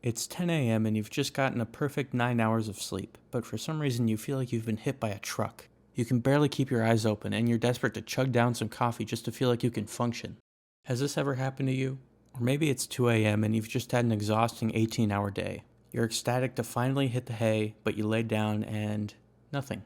It's 10 a.m. and you've just gotten a perfect 9 hours of sleep, but for some reason you feel like you've been hit by a truck. You can barely keep your eyes open and you're desperate to chug down some coffee just to feel like you can function. Has this ever happened to you? Or maybe it's 2 a.m. and you've just had an exhausting 18-hour day. You're ecstatic to finally hit the hay, but you lay down and nothing.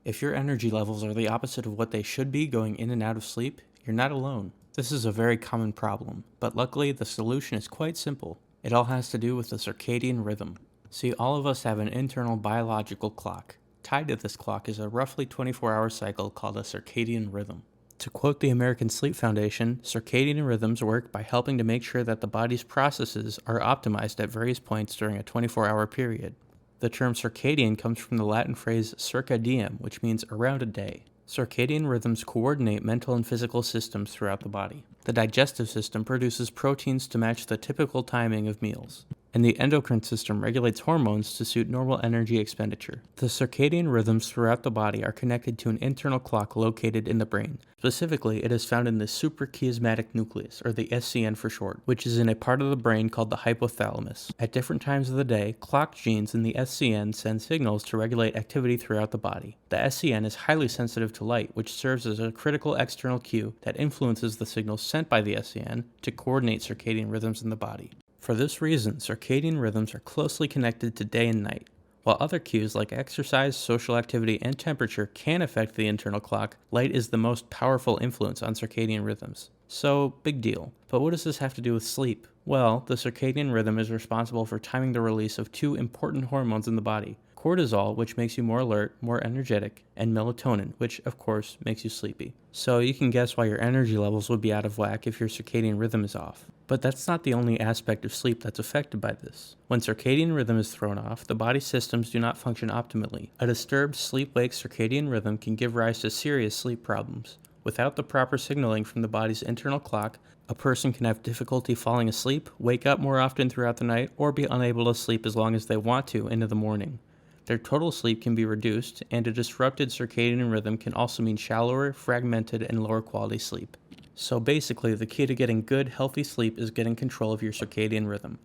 If your energy levels are the opposite of what they should be going in and out of sleep, you're not alone. This is a very common problem, but luckily the solution is quite simple. It all has to do with the circadian rhythm. See, all of us have an internal biological clock. Tied to this clock is a roughly 24-hour cycle called a circadian rhythm. To quote the American Sleep Foundation, circadian rhythms work by helping to make sure that the body's processes are optimized at various points during a 24-hour period. The term circadian comes from the Latin phrase circa diem, which means around a day. Circadian rhythms coordinate mental and physical systems throughout the body. The digestive system produces proteins to match the typical timing of meals, and the endocrine system regulates hormones to suit normal energy expenditure. The circadian rhythms throughout the body are connected to an internal clock located in the brain. Specifically, it is found in the suprachiasmatic nucleus, or the SCN for short, which is in a part of the brain called the hypothalamus. At different times of the day, clock genes in the SCN send signals to regulate activity throughout the body. The SCN is highly sensitive to light, which serves as a critical external cue that influences the signals sent by the SCN to coordinate circadian rhythms in the body. For this reason, circadian rhythms are closely connected to day and night. While other cues like exercise, social activity, and temperature can affect the internal clock, light is the most powerful influence on circadian rhythms. So, big deal. But what does this have to do with sleep? Well, the circadian rhythm is responsible for timing the release of two important hormones in the body: cortisol, which makes you more alert, more energetic, and melatonin, which, of course, makes you sleepy. So you can guess why your energy levels would be out of whack if your circadian rhythm is off. But that's not the only aspect of sleep that's affected by this. When circadian rhythm is thrown off, the body's systems do not function optimally. A disturbed sleep-wake circadian rhythm can give rise to serious sleep problems. Without the proper signaling from the body's internal clock, a person can have difficulty falling asleep, wake up more often throughout the night, or be unable to sleep as long as they want to into the morning. Their total sleep can be reduced, and a disrupted circadian rhythm can also mean shallower, fragmented, and lower quality sleep. So basically, the key to getting good, healthy sleep is getting control of your circadian rhythm.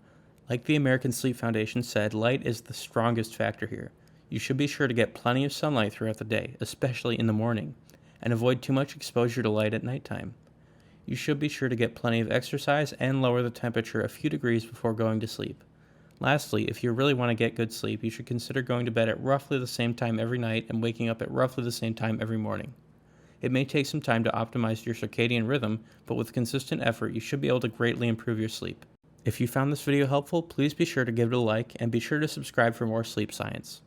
Like the American Sleep Foundation said, light is the strongest factor here. You should be sure to get plenty of sunlight throughout the day, especially in the morning, and avoid too much exposure to light at nighttime. You should be sure to get plenty of exercise and lower the temperature a few degrees before going to sleep. Lastly, if you really want to get good sleep, you should consider going to bed at roughly the same time every night and waking up at roughly the same time every morning. It may take some time to optimize your circadian rhythm, but with consistent effort, you should be able to greatly improve your sleep. If you found this video helpful, please be sure to give it a like and be sure to subscribe for more sleep science.